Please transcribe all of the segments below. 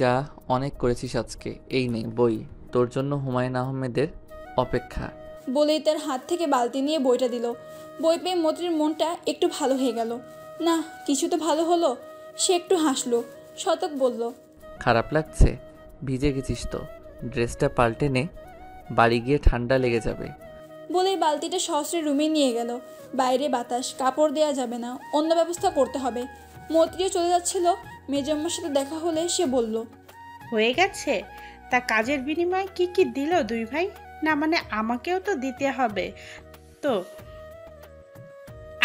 যা অনেক করেছিস আজকে। এই নে বই, তোর জন্য হুমায়ুন আহমেদের অপেক্ষা। বলেই তার হাত থেকে বালতি নিয়ে বইটা দিল। বই পেয়ে মৈত্রীর মনটা একটু ভালো হয়ে গেল। না, কিছু তো ভালো হলো। সে একটু হাসলো। শতক বলল, খারাপ লাগছে? ভিজে গেছিস তো, ড্রেসটা পাল্টে নে, বাড়ি গিয়ে ঠান্ডা লেগে যাবে। বলেই বালতিটা সহস্রে রুমে নিয়ে গেল। বাইরে বাতাস, কাপড় দেয়া যাবে না, অন্য ব্যবস্থা করতে হবে। মৈত্রীও চলে যাচ্ছিল। মেজম্মার সাথে দেখা হলে সে বলল, হয়ে গেছে? তা কাজের বিনিময়ে কি কি দিল দুই ভাই? না মানে আমাকেও তো দিতে হবে তো।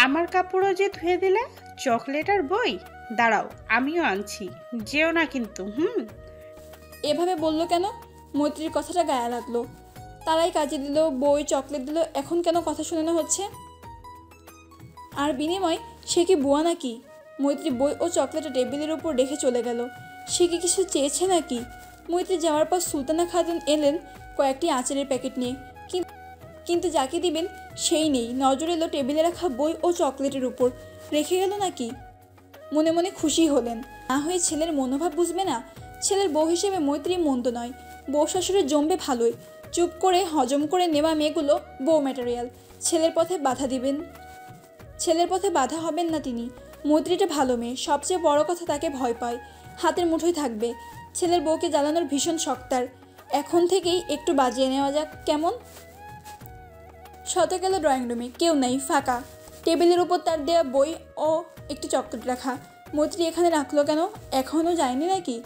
আমার কাপড়ও যে ধুয়ে দিলে, চকলেট আর বই। দাঁড়াও, আমিও আনছি, যেও না কিন্তু। এভাবে বলল কেন? মৈত্রীর কথাটা গায়ে লাগলো। তারাই কাজে দিল, বই চকলেট দিল, এখন কেন কথা শোনানো হচ্ছে? আর বিনিময় সে কি বুয়া নাকি? মৈত্রী বই ও চকলেটটা টেবিলের উপর রেখে চলে গেল। সে কি কিছু চেয়েছে নাকি? মৈত্রী যাওয়ার পর সুলতানা খাতুন এলেন কয়েকটি আচারের প্যাকেট নিয়ে। কিন্তু যাকে দিবেন সেই নেই। নজর এলো টেবিলে রাখা বই ও চকলেটের উপর। রেখে গেল নাকি? মনে মনে খুশি হলেন। না হয়ে ছেলের মনোভাব বুঝবে না? ছেলের বউ হিসেবে মৈত্রী মন্দ নয়। বউ শাশুড়ি জমবে ভালোই। চুপ করে হজম করে নেওয়া মেয়েগুলো বউ ম্যাটেরিয়াল। ছেলের পথে বাধা দিবেন? ছেলের পথে বাধা হবেন না তিনি। মৈত্রীটা ভালো মেয়ে, সবচেয়ে বড় কথা তাকে ভয় পায়। হাতের মুঠোয় থাকবে। ছেলের বউকে জ্বালানোর ভীষণ শখ তার। এখন থেকেই একটু বাজিয়ে নেওয়া যাক, কেমন? শত গেল ড্রয়িং রুমে, কেউ নেই, ফাঁকা। টেবিলের উপর তার দেয়া বই ও একটু চকলেট রাখা। মৈত্রী এখানে রাখলো কেন? এখনও যায়নি নাকি?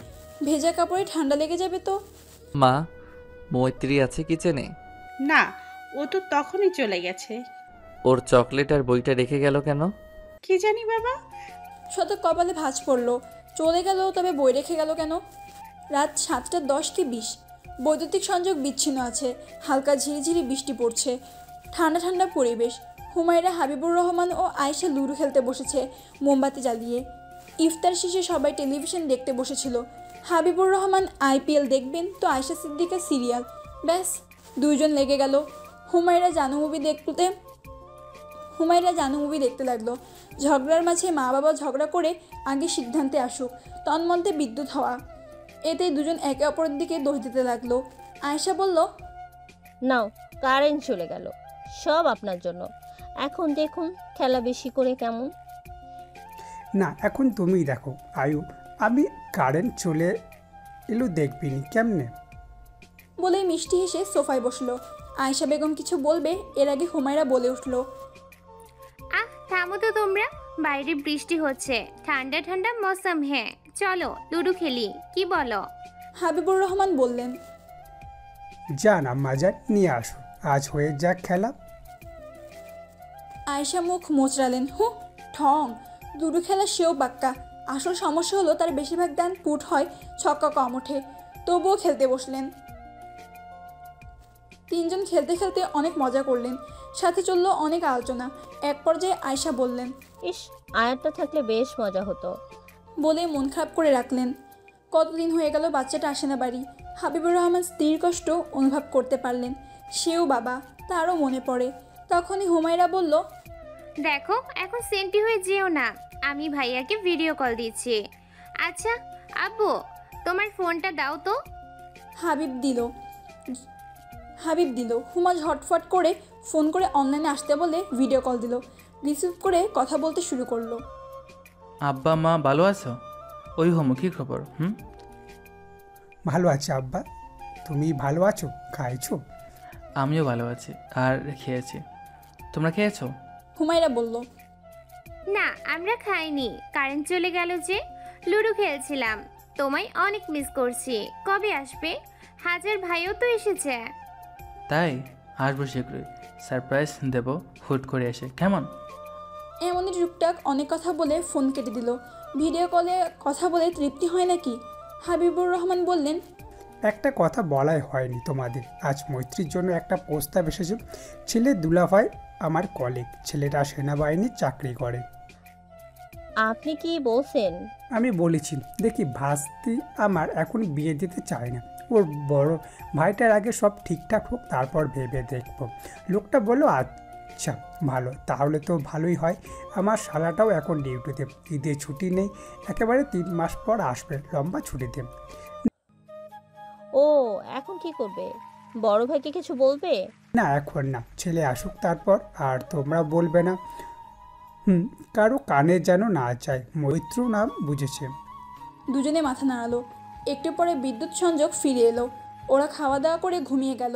ভেজা কাপড়ে ঠান্ডা লেগে যাবে তো। মা, মৈত্রী আছে কিচেনে? না, ও তো তখনই চলে গেছে। ওর চকলেট আর বইটা রেখে গেল কেন? কি জানি বাবা। শত কপালে ভাঁজ পড়ল। চলে গেল, তবে বই রেখে গেল কেন? রাত 7:10 কি 20। বৈদ্যুতিক সংযোগ বিচ্ছিন্ন আছে। হালকা ঝিরিঝিরি বৃষ্টি পড়ছে। ঠান্ডা ঠান্ডা পরিবেশ। হুমায়রা, হাবিবুর রহমান ও আয়েশা লুডো খেলতে বসেছে মোমবাতি জ্বালিয়ে। ইফতার শেষে সবাই টেলিভিশন দেখতে বসেছিল। হাবিবুর রহমান আইপিএল দেখবেন, তো আয়েশা সিদ্দিকা সিরিয়াল। ব্যাস, দুইজন লেগে গেল। হুমায়রা জানু মুভি দেখতে লাগলো। ঝগড়ার মাঝে মা বাবা ঝগড়া করে আগে সিদ্ধান্তে আসুক, তন্মধ্যে বিদ্যুৎ হওয়া। এতেই দুজন একে অপরের দিকে দোষ দিতে লাগলো। আয়েশা বলল, নাও, কারেন্ট চলে গেল, সব আপনার জন্য। এখন দেখুন খেলা বেশি করে কেমন। না, এখন তুমিই দেখো আয়ু। আমি কারেন্ট চলে এলো দেখবিনি কেমনে। বলেই মিষ্টি হেসে সোফায় বসলো। আয়েশা বেগম কিছু বলবে, এর আগে হুমায়রা বলে উঠল, থামো তো তোমরা, বাইরে বৃষ্টি হচ্ছে, ঠান্ডা ঠান্ডা মৌসুম, হ্যাঁ চলো লুডো খেলি, কি বলো? হাবিবুর রহমান বললেন, যান আম্মা যান, নিয়ে আসো, আজ হয়ে যাক খেলা। আয়েশা মুখ মোচড়ালেন। ঠং, লুডো খেলা সেও বাক্কা। আসল সমস্যা হলো তার বেশিরভাগ দান পুট হয়, ছক্কা কম ওঠে। তবুও খেলতে বসলেন। তিনজন খেলতে খেলতে অনেক মজা করলেন। সাথে চলল অনেক আলোচনা। এক পর্যায়ে আয়েশা বললেন, ইস, আয়াতটা থাকলে বেশ মজা হতো। বলে মন খারাপ করে রাখলেন। কতদিন হয়ে গেল বাচ্চাটা আসে না বাড়ি। হাবিবুর রহমান স্ত্রীর কষ্ট অনুভব করতে পারলেন। সেও বাবা, তারও মনে পড়ে। তখনই হুমায়রা বলল, দেখো এখন সেন্টি হয়ে যেও না, আমি ভাইয়াকে ভিডিও কল দিচ্ছি। আচ্ছা আব্বু, তোমার ফোনটা দাও তো। হাবিব দিল। হুমা ঝটফট করে ফোন করে অনলাইনে আসতে বলে ভিডিও কল দিল। রিসিভ করে কথা বলতে শুরু করলো। আব্বা মা ভালো আছো? ওই হোমো, কী খবর? ভালো আছে আব্বা, তুমি ভালো আছো? খাইছো? আমিও ভালো আছি, আর খেয়েছি। তোমরা খেয়েছো? হুমায়রা বলল, না আমরা খাইনি, কারেন্ট চলে গেল যে, লুডো খেলছিলাম। তোমায় অনেক মিস করছি, কবে আসবে? হাজার ভাইও তো এসেছে। তাই আসবো শীঘ্রই, সারপ্রাইজ দেব হুট করে এসে, কেমন? এমনই টুকটাক অনেক কথা বলে ফোন কেটে দিল। ভিডিও কলে কথা বলে তৃপ্তি হয় নাকি? হাবিবুর রহমান বললেন, একটা কথা বলাই হয়নি তোমাদের। আজ মৈত্রীর জন্য একটা প্রস্তাব এসেছে। ছেলে দুলাভাই আমার কলিগ, ছেলেটা সেনাবাহিনীর চাকরি করে। আপনি কি বলছেন? আমি বলেছি, দেখি ভাস্তি আমার এখন বিয়ে দিতে চায় না। ওর বড় ভাইটার আগে সব ঠিকঠাক হোক, তারপর ভেবে দেখব। লোকটা বললো আচ্ছা, ভালো, তাহলে তো ভালোই হয়। আমার শালাটাও এখন ডিউটিতে, ঈদের ছুটি নেই, একেবারে 3 মাস পর আসবে লম্বা ছুটিতে। ও, এখন কি করবে? বড় ভাইকে কিছু বলবে? না, এখন না, ছেলে আসুক তারপর। আর তোমরা বলবে না? কারো কানে যেন না যায়। মৈত্র নাম বুঝেছে। দুজনে মাথা নাড়ালো। একটু পরে বিদ্যুৎ সংযোগ ফিরে এলো। ওরা খাওয়া দাওয়া করে ঘুমিয়ে গেল।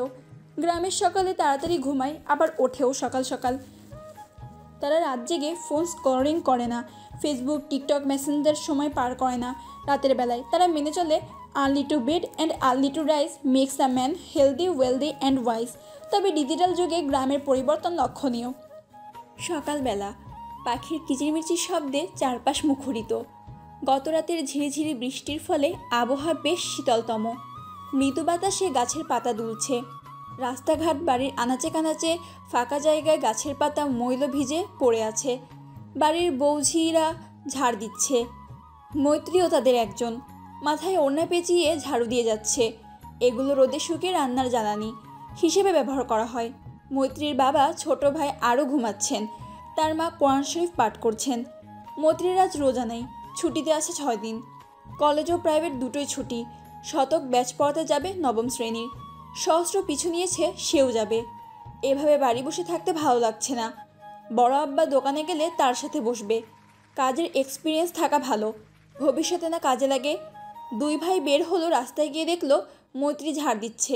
গ্রামের সকালে তাড়াতাড়ি ঘুমায়, আবার ওঠেও সকাল সকাল। তারা রাত জেগে ফোন স্ক্রলিং করে না, ফেসবুক, টিকটক, মেসেঞ্জার সময় পার করে না। রাতের বেলায় তারা মেনে চলে early to bed and early to rise makes a man healthy, wealthy and wise. তবে ডিজিটাল যুগে গ্রামের পরিবর্তন লক্ষণীয়। সকালবেলা পাখির কিচিরমিচির শব্দে চারপাশ মুখরিত। গত রাতের ঝিরিঝিরি বৃষ্টির ফলে আবহাওয়া বেশ শীতলতম। মৃদু বাতাসে গাছের পাতা দুলছে। রাস্তাঘাট, বাড়ির আনাচে কানাচে ফাঁকা জায়গায় গাছের পাতা মইল ভিজে পড়ে আছে। বাড়ির বৌঝিরা ঝাড় দিচ্ছে। মৈত্রীও তাদের একজন। মাথায় ওড়না পেঁচিয়ে ঝাড়ু দিয়ে যাচ্ছে। এগুলো রোদে শুকিয়ে রান্নার জ্বালানি হিসেবে ব্যবহার করা হয়। মৈত্রীর বাবা, ছোট ভাই আরও ঘুমাচ্ছেন। তার মা কোরআন শরীফ পাঠ করছেন। মৈত্রীর আজ রোজা নেই, ছুটিতে আছে 6 দিন। কলেজ ও প্রাইভেট দুটোই ছুটি। শতক ব্যাচ পড়াতে যাবে 9ম শ্রেণীর। সহস্র পিছু নিয়েছে, সেও যাবে। এভাবে বাড়ি বসে থাকতে ভালো লাগছে না। বড় আব্বা দোকানে গেলে তার সাথে বসবে। কাজের এক্সপিরিয়েন্স থাকা ভালো, ভবিষ্যতে না কাজে লাগে। 2 ভাই বের হলো, রাস্তায় গিয়ে দেখলো মৈত্রী ঝাড় দিচ্ছে।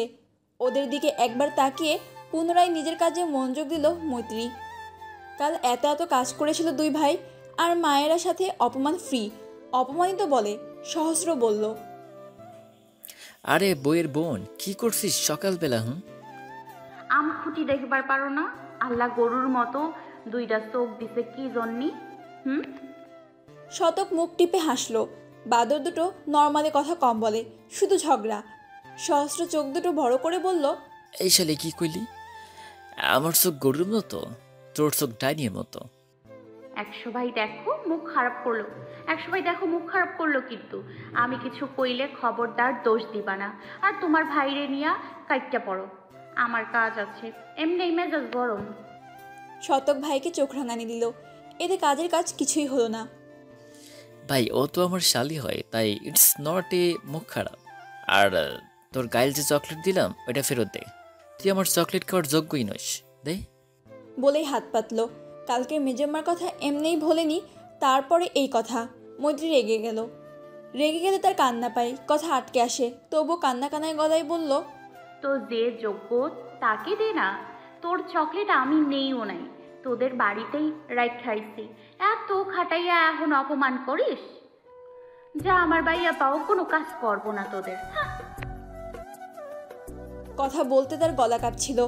ওদের দিকে একবার তাকিয়ে পুনরায় নিজের কাজে মনোযোগ দিল মৈত্রী। কাল এত এত কাজ করেছিল 2 ভাই, আর মায়েরা সাথে অপমান ফ্রি। অপমানিত বলে, সহস্র বলল, আরে বইয়ের বোন, কি করছিস সকালবেলা? আম খুঁটি দেখবার পারো না? আল্লাহ গরুর মতো 2টা চোখ দিছে কি জন্যি? শতক মুখ টিপে হাসলো। বাদর দুটো নর্মালে কথা কম বলে, শুধু ঝগড়া। সহস্র চোখ দুটো বড় করে বলল, এই শালে কি কইলি? আমার চোখ গরুর মতো, তোর চোখ ডাইনির মতো। 100 ভাই দেখো মুখ খারাপ করলো, 100 ভাই দেখো মুখ খারাপ করলো, কিন্তু আমি কিছু কইলে খবরদার দোষ দিবা না। আর তোমার ভাইরে নিয়া কাইটটা পড়ো, আমার কাজ আছে। এমনি মেজাজ গরম। শতক ভাইকে চোখ রাঙানি দিল। এতে কাজের কাজ কিছুই হলো না। ভাই, ও তো আমার শালি হয়, তাই ইটস নট এ মুখ খারাপ। আর তোর গাইল যে চকলেট দিলাম ওইটা ফেরত দে। তুই আমার চকলেট খাওয়ার যোগ্যই নস, দে। বলেই হাত পাতলো। কালকের মেজম্মার কথা এমনিই ভোলেনি, তারপরে এই কথা। মৈত্রী রেগে গেল। রেগে গেলে তার কান্না পায়, কথা আটকে আসে। তবুও কান্না কানায় গলায় বলল, তো যে যোগ্য তাকে দে না। তোর চকলেট আমি নেইও নাই, তোদের বাড়িতেই রাইখ খাইছি। এত খাটাইয়া এখন অপমান করিস? যা, আমার বাইয়া পাও, কোনো কাজ করবো না তোদের। কথা বলতে তার গলা কাঁপছিল,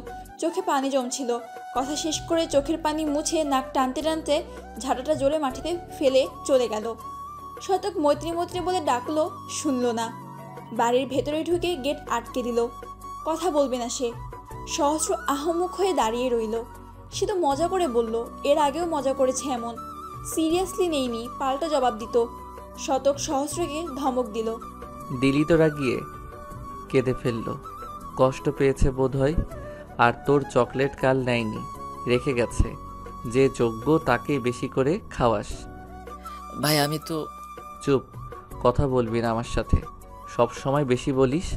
চোখে পানি জমছিল। কথা শেষ করে চোখের পানি মুছে নাক টানতে টানতে ঝাঁটাটা জোরে মাটিতে ফেলে চলে গেল। শতক মৈত্রী মৈত্রী বলে ডাকলো, শুনল না। বাড়ির ভেতরে ঢুকে গেট আটকে দিল। কথা বলবে না সে। সহস্র আহমুখ হয়ে দাঁড়িয়ে রইল। সে তো মজা করে বলল, এর আগেও মজা করেছে এমন। সিরিয়াসলি নেইনি, পাল্টা জবাব দিত। শতক সহস্রকে ধমক দিল, দিলি তো রাগিয়ে। কেঁদে ফেলল, কষ্ট পেয়েছে বোধ হয়। আর তোর চকলেট কাল নেয়নি, রেখে গেছে। যে যোগ্য তাকেই বেশি করে খাওয়াস। ভাই আমি তো। চুপ, কথা বলবি না আমার সাথে, সব সময় বেশি বলিস।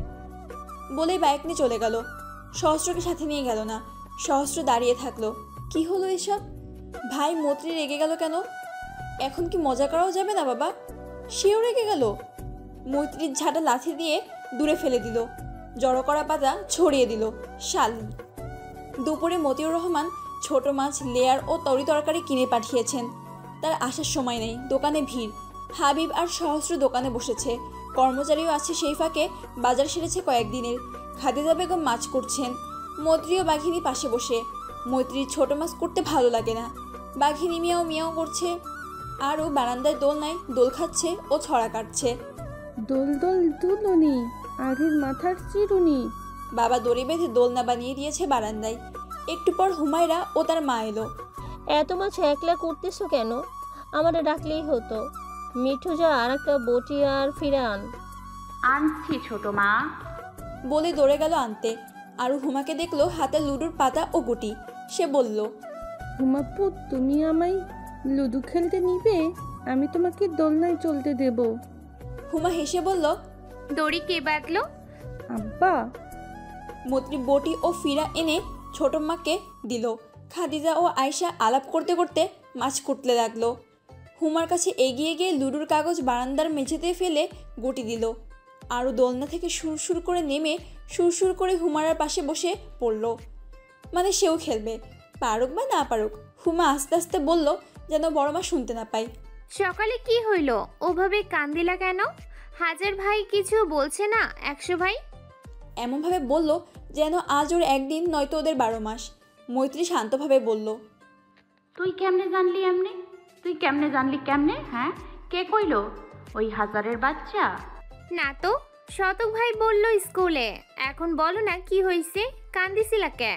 বলেই বাইক নিয়ে চলে গেল। সহস্রকে সাথে নিয়ে গেল না। সহস্র দাঁড়িয়ে থাকলো। কি হলো এসব? ভাই মৈত্রী রেগে গেল কেন? এখন কি মজা করাও যাবে না বাবা? সেও রেগে গেল। মৈত্রীর ঝাঁটা লাথি দিয়ে দূরে ফেলে দিল। জড়ো করা পাতা ছড়িয়ে দিল। শালি। দুপুরে মতিউর রহমান ছোট মাছ, লেয়ার ও তরি তরকারি কিনে পাঠিয়েছেন। তার আসার সময় নেই, দোকানে ভিড়। হাবিব আর সহস্র দোকানে বসেছে। কর্মচারীও আছে সেই ফাঁকে। বাজার সেরেছে কয়েকদিনের। খাদিজা বেগম মাছ করছেন। মৈত্রী ও বাঘিনী পাশে বসে। মৈত্রীর ছোট মাছ করতে ভালো লাগে না। বাঘিনী মিয়াও মিয়াও করছে। আরও বারান্দায় দোলনায় দোল খাচ্ছে ও ছড়া কাটছে। দোল দোল দুলুনি, আরুর মাথার চিরুনি। বাবা দড়ি বেঁধে দোলনা বানিয়ে দিয়েছে বারান্দায়। একটু পর হুমায়রা ও তার মা এলো। এত মাছ একলা করতেছো কেন? আমারে ডাকলেই হতো। মিঠু যা, আর একটা বটি আর ফিরান। আনছি ছোট মা। বলে দৌড়ে গেল আনতে। আরও হুমাকে দেখলো হাতে লুডুর পাতা ও গুটি। সে বলল, হুমাপু তুমি আমায় লুডো খেলতে নিবে? আমি তোমাকে দোলনায় চলতে দেব। হুমা হেসে বলল, দড়ি কে বাঁধলো? আব্বা। মৈত্রী বটি ও ফিরা এনে ছোট মাকে দিল। খাদিজা ও আয়শা আলাপ করতে করতে মাছ কুটতে লাগলো। হুমার কাছে এগিয়ে গিয়ে লুডোর কাগজ বারান্দার মেঝেতে ফেলে গটি দিল। আরও দোলনা থেকে সুরসুর করে নেমে সুরসুর করে হুমারার পাশে বসে পড়ল। মানে সেও খেলবে, পারুক বা না পারুক। হুমা আস্তে আস্তে বলল, যেন বড় মা শুনতে না পায়। সকালে কি হইল? ওভাবে কান্দিলা কেন? হাজার ভাই কিছু বলছে না? 100 ভাই এমনভাবে বলল যেন আজ ওর একদিন নয়তো ওদের 12 মাস। মৈত্রী শান্তভাবে বলল, তুই কেমনে জানলি এমনি? তুই কেমনে জানলি কেমনে? হ্যাঁ, কে কইল? ওই হাজারের বাচ্চা? না তো, শতক ভাই বলল স্কুলে। এখন বলো না কি হইছে, কান্দিছিলা কে?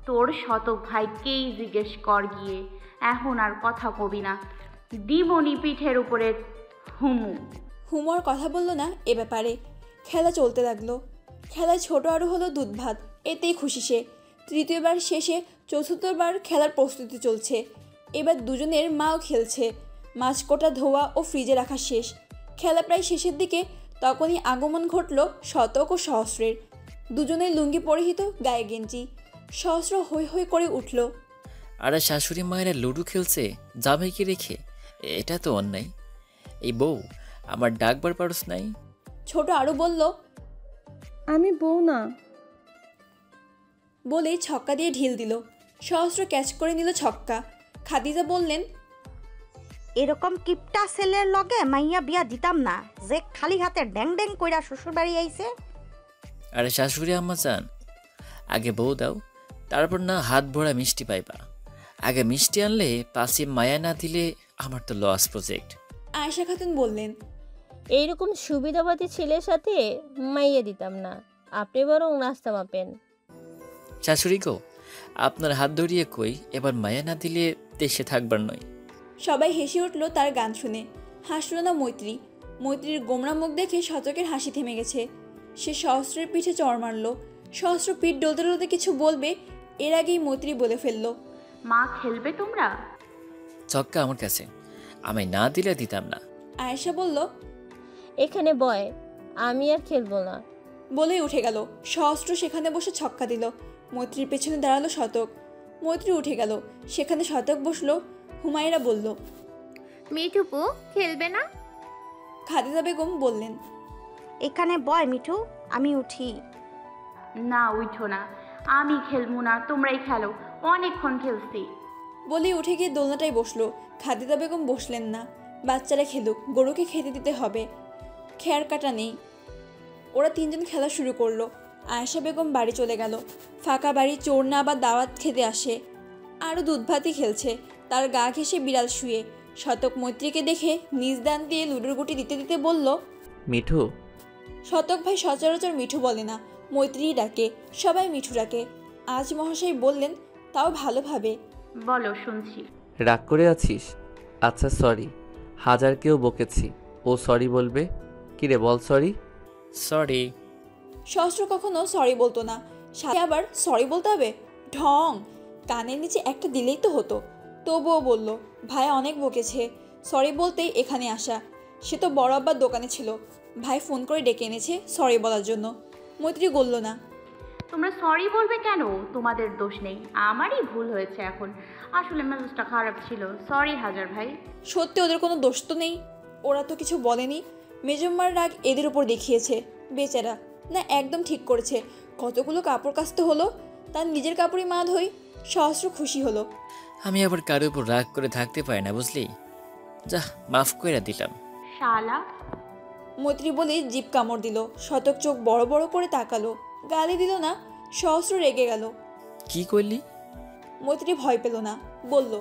তোর শতক ভাইকেই জিজ্ঞেস কর গিয়ে, এখন আর কথা কবি না, দিবনি পিঠের উপরে হুমু। হুমর কথা বলল না এ ব্যাপারে। খেলা চলতে লাগলো। খেলায় ছোট আরও হলো দুধ ভাত, এতেই খুশি সে। তৃতীয়বার শেষে চতুর্থবার খেলার প্রস্তুতি চলছে। এবার দুজনের মাও খেলছে। মাছ কোটা ধোয়া ও ফ্রিজে রাখা শেষ। খেলা প্রায় শেষের দিকে। তখনই আগমন ঘটল শতক ও সহস্রের। দুজনের লুঙ্গি পরিহিত, গায়ে গেঞ্জি। সহস্র হৈ হৈ করে উঠল। আর শাশুড়ি মায়েরা লুডো খেলছে জামাইকে রেখে, এটা তো অন্যায়। এই বউ, আমার ডাকবার পারস নাই? ছোট আরও বলল, আমি বউ না। বলেই ছক্কা দিয়ে ঢিল দিল। সহস্র ক্যাচ করে নিল ছক্কা। খাদিজা বললেন, এরকম কিপটা ছেলের লগে মাইয়া বিয়া দিতাম না, যে খালি হাতে ড্যাং ড্যাং কইরা শ্বশুর বাড়ি আইছে। আরে শাশুড়ি আম্মা চান, আগে বউ দাও, তারপর না হাত ভরা মিষ্টি পাইবা। আগে মিষ্টি আনলে পাশে মায়া না দিলে আমার তো লস প্রজেক্ট। আয়েশা খাতুন বললেন, এইরকম সুবিধাবাদী ছেলের সাথে মাইয়া দিতাম না, আপনি বরং রাস্তা মাপেন। শাশুড়ি গো, আপনার হাত ধরিয়ে কই, এবার মায়া না দিলে দেশে থাকবার নয়। সবাই হেসে উঠল তার গান শুনে। হাসল না মৈত্রী। মৈত্রীর গোমরা মুখ দেখে শতকের হাসি থেমে গেছে। সে সহস্রের পিঠে চড় মারল। সহস্র পিঠ ডলতে ডলতে কিছু বলবে, এর আগেই মৈত্রী বলে ফেলল, মা খেলবে তোমরা? ছক্কা আমার কাছে, আমি না দিলে দিতাম না। আয়েশা বলল, এখানে বয়, আমি আর খেলবো না। বলেই উঠে গেল। সহস্র সেখানে বসে ছক্কা দিল। মৈত্রীর পেছনে দাঁড়ালো শতক। মৈত্রী উঠে গেল। সেখানে শতক বসলো। হুমায়রা বলল, মিঠুপু খেলবে না? খাদিজা বেগম বললেন, এখানে বয় মিঠু, আমি উঠি। না, উঠো না, আমি খেলবো না, তোমরাই খেলো, অনেকক্ষণ খেলছি। বলেই উঠে গিয়ে দোলনাটায় বসলো। খাদিজা বেগম বসলেন না। বাচ্চারা খেলুক, গরুকে খেতে দিতে হবে, খেয়ার কাটা নেই। ওরা তিনজন খেলা শুরু করলো। আয়েশা বেগম বাড়ি চলে গেল। ফাঁকা বাড়ি, চোর না আবার দাওয়াত খেতে আসে। আরও দুধ ভাতই খেলছে, তার গা ঘেঁষে বিড়াল শুয়ে। শতক মৈত্রীকে দেখে নিজ দান দিয়ে লুডোর গুটি দিতে দিতে বলল, মিঠু। শতক ভাই সচরাচর মিঠু বলে না, মৈত্রীই ডাকে। সবাই মিঠু ডাকে। আজ মহাশয় বললেন, তাও ভালোভাবে। বলো, শুনছি। রাগ করে আছিস? আচ্ছা সরি, হাজারকেও বকেছি, ও সরি বলবে। কিরে বল সরি। সরি। সহস্র কখনো সরি বলতো না, সাথে আবার সরি বলতে হবে? ঢং! কানের নিচে একটা দিলেই তো হতো। তবুও বলল, ভাই অনেক বকেছে, সরি বলতেই এখানে আসা। সে তো বড় আব্বার দোকানে ছিল, ভাই ফোন করে ডেকে এনেছে সরি বলার জন্য। মৈত্রী বলল না। তোমরা সরি বলবে কেন? তোমাদের দোষ নেই, আমারই ভুল হয়েছে এখন। আসলে মেজাজটা খারাপ ছিল, সরি হাজার ভাই। সত্যি ওদের কোনো দোষ তো নেই, ওরা তো কিছু বলেনি। মেজম্মার রাগ এদের উপর দেখিয়েছে, বেচারা। না, একদম ঠিক করেছে। কতগুলো কাপড় কাচতে হলো, তার নিজের কাপড়ই মা ধোই। সহস্র খুশি হলো। আমি আবার কারোর উপর রাগ করে থাকতে পারি না, বুঝলি? যা, মাফ করে দিলাম। শালা! মৈত্রী বলে জিভ কামড় দিল। শতক চোখ বড় বড় করে তাকালো। গালি দিল না, সহস্র রেগে গেল। কি করলি? মৈত্রী ভয় পেল না, বলল,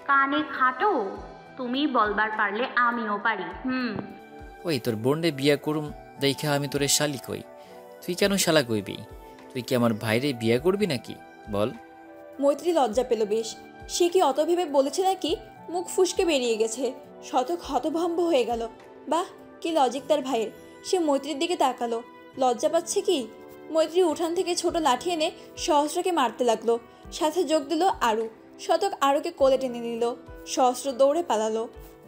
কানে খাটো, তুমি বলবার পারলে আমিও পারি। ওই তোর বোনরে বিয়া করুম দেখা আমি তোরে শালি কই, তুই কেন শালা কইবি? তুই কি আমার ভাইরে বিয়া করবি নাকি বল? মৈত্রী লজ্জা পেল বেশ। সে কি অত ভেবে বলেছে নাকি? মুখ ফুসকে বেরিয়ে গেছে। শতক হতভম্ব হয়ে গেল। বাহ, কি লজিক তার ভাইয়ের। সে মৈত্রীর দিকে তাকালো। লজ্জা পাচ্ছে কি? মৈত্রী উঠান থেকে ছোট লাঠি এনে সহস্রকে মারতে লাগলো। সাথে যোগ দিল আরু। শতক আরুকে কোলে টেনে নিল, সহস্র দৌড়ে পালালো।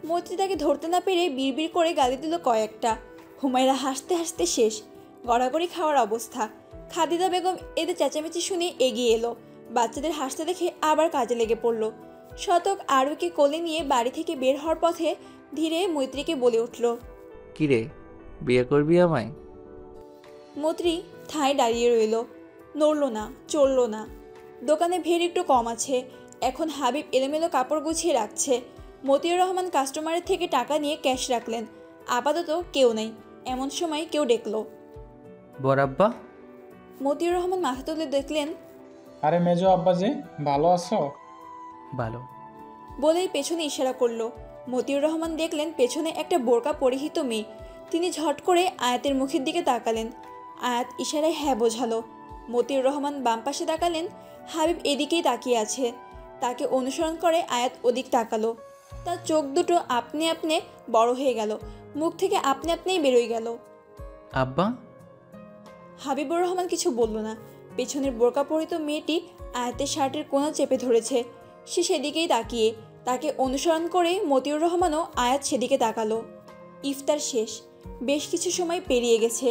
মৈত্রী তাকে ধরতে না পেরে বিড়বিড় করে গালি দিল কয়েকটা। হুমায়রা হাসতে হাসতে শেষ, গড়াগড়ি খাওয়ার অবস্থা। খাদিজা বেগম এদের চেঁচামেচি শুনে এগিয়ে এলো, বাচ্চাদের হাসতে দেখে আবার কাজে লেগে পড়ল। শতক আরুকে কোলে নিয়ে বাড়ি থেকে বের হওয়ার পথে ধীরে মৈত্রীকে বলে উঠল, কিরে, বিয়ে করবি আমায়? মৈত্রী ঠায় দাঁড়িয়ে রইল, নড়ল না, চলল না। দোকানে ভিড় একটু কম আছে, এখন হাবিব এলোমেলো কাপড় গুছিয়ে রাখছে। মতিউর রহমান কাস্টমারের থেকে টাকা নিয়ে ক্যাশ রাখলেন। আপাতত কেউ নেই, এমন সময় কেউ ডেকল। বরাব্বা। মতিউর রহমান মাথা তুলে দেখলেন, আরে মেজো আব্বাজি, ভালো আছো? ভালো। বলেই পেছনে ইশারা করলো। মতিউর রহমান দেখলেন পেছনে একটা বোরকা পরিহিত মেয়ে। তিনি ঝট করে আয়াতের মুখের দিকে তাকালেন। আয়াত ইশারায় হ্যাঁ বোঝালো। মতিউর রহমান বাম পাশে তাকালেন, হাবিব এদিকেই তাকিয়ে আছে। তাকে অনুসরণ করে আয়াত ওদিক তাকালো। তার চোখ দুটো আপনি আপনি বড় হয়ে গেল, মুখ থেকে আপনি আপনিই বেরোয় গেল। আব্বা। হাবিবুর রহমান কিছু বলল না। পেছনের বোরকা পরিহিত মেয়েটি আয়াতের শার্টের কোণা চেপে ধরেছে। সে সেদিকেই তাকিয়ে, তাকে অনুসরণ করে মতিউর রহমানও আয়াত সেদিকে তাকালো। ইফতার শেষ, বেশ কিছু সময় পেরিয়ে গেছে।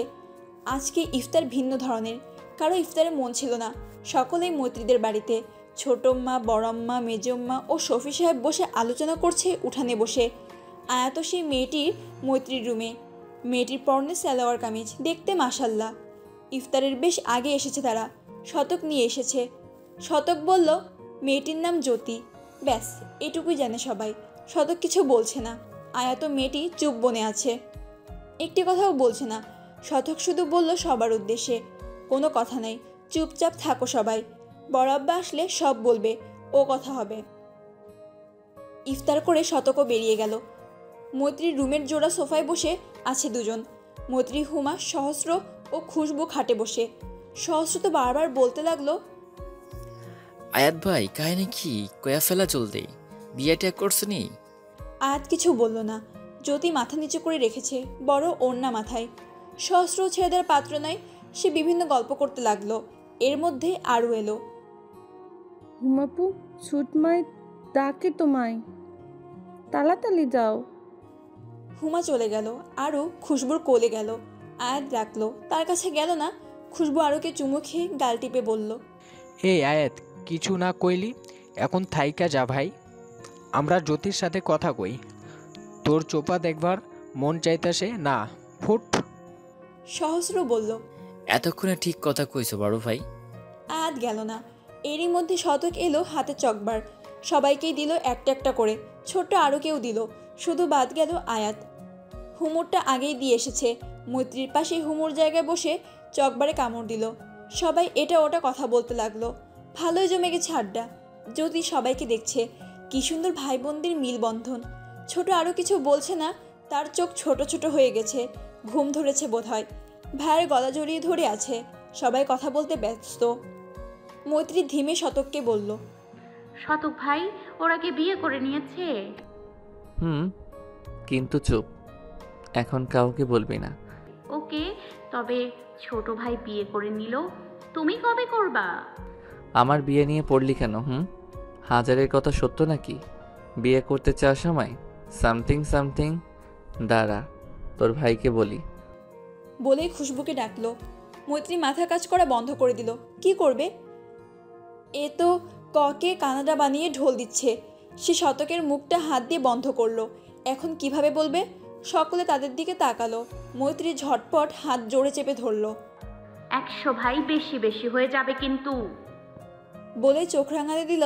আজকে ইফতার ভিন্ন ধরনের। কারো ইফতারে মন ছিল না। সকলেই মৈত্রীদের বাড়িতে। ছোটম্মা, বড়ম্মা, মেজম্মা ও শফি সাহেব বসে আলোচনা করছে উঠানে বসে। আয়াত সেই মেয়েটির মৈত্রীর রুমে। মেয়েটির পরনে সালোয়ার কামিজ, দেখতে মাশাল্লাহ। ইফতারের বেশ আগে এসেছে তারা। শতক নিয়ে এসেছে। শতক বলল মেয়েটির নাম জ্যোতি। ব্যাস, এটুকুই জানে সবাই। শতক কিছু বলছে না। আয়াত মেয়েটি চুপ বনে আছে, একটি কথাও বলছে না। শতক শুধু বলল সবার উদ্দেশ্যে, কোনো কথা নাই, চুপচাপ থাকো সবাই। বড়াব্বা আসলে সব বলবে, ও কথা হবে। ইফতার করে শতকও বেরিয়ে গেল। মৈত্রীর রুমের জোড়া সোফায় বসে আছে দুজন। মৈত্রী, হুমা, সহস্র ও খুশবু খাটে বসে। সহস্র তো বারবার বলতে লাগলো, আয়াত ভাই কাহিনী কি কয়া ফেলা চলতে, বিয়েটা করছনি? আয়াত কিছু বলল না। জ্যোতি মাথা নিচু করে রেখেছে, বড় ওড়না মাথায়। সহস্র ছেলেদের পাত্র নয়, সে বিভিন্ন গল্প করতে লাগলো। এর মধ্যে আরও এলো। হুমাপু, ছুটমায় ডাকে তোমায়, তাড়াতাড়ি যাও। হুমা চলে গেল, আরও খুশবুর কোলে গেল। আয়াত ডাকলো, তার কাছে গেল না। খুশবু আরুকে চুমু খেয়ে গাল টিপে বলল, এই আয়াত, কিছু না কইলি, এখন থাইকা যা ভাই, আমরা জ্যোতির সাথে কথা কই। তোর চোপা দেখবার মন চাইতাছে না, ফুট। সহস্র বলল, এতক্ষণে ঠিক কথা কইছো বড় ভাই। আয়াত গেল না। এরই মধ্যে শতক এলো হাতে চকবার। সবাইকেই দিল একটা একটা করে, ছোট্ট আরুকেও দিল। শুধু বাদ গেল আয়াত। হুমুরটা আগেই দিয়ে এসেছে। মৈত্রীর পাশে হুমুর জায়গায় বসে চকবারে কামড় দিল। সবাই এটা ওটা কথা বলতে লাগলো। ভালোই জমে গেছে আড্ডা। জ্যোতি সবাইকে দেখছে, কি সুন্দর ভাই বোনদের মিলবন্ধন। ছোট আরও কিছু বলছে না, তার চোখ ছোট ছোট হয়ে গেছে, ঘুম ধরেছে বোধহয়। ভাইয়ের গলা জড়িয়ে ধরে আছে, সবাই কথা বলতে ব্যস্ত। মৈত্রী ধীমে শতককে বলল, শতক ভাই, ওরা কি বিয়ে করে নিয়েছে? কিন্তু চুপ, এখন কাউকে বলবি না। ওকে, তবে ছোট ভাই বিয়ে করে নিল, তুমি কবে করবা? আমার বিয়ে নিয়ে পড়লি কেন? হাজারের কথা সত্য নাকি? বিয়ে করতে চাস আমায়? সামথিং দাঁড়া, তোর ভাইকে বলি। বলেই খুশবুকে ডাকলো। মৈত্রী মাথা কাজ করা বন্ধ করে দিল। কি করবে? এ তো ককে কানাডা বানিয়ে ঢোল দিচ্ছে। সে শতকের মুখটা হাত দিয়ে বন্ধ করলো। এখন কিভাবে বলবে? সকলে তাদের দিকে তাকালো। মৈত্রী ঝটপট হাত জোড়ে চেপে ধরল। 100 ভাই বেশি বেশি হয়ে যাবে কিন্তু। বলে চোখ রাঙাতে দিল,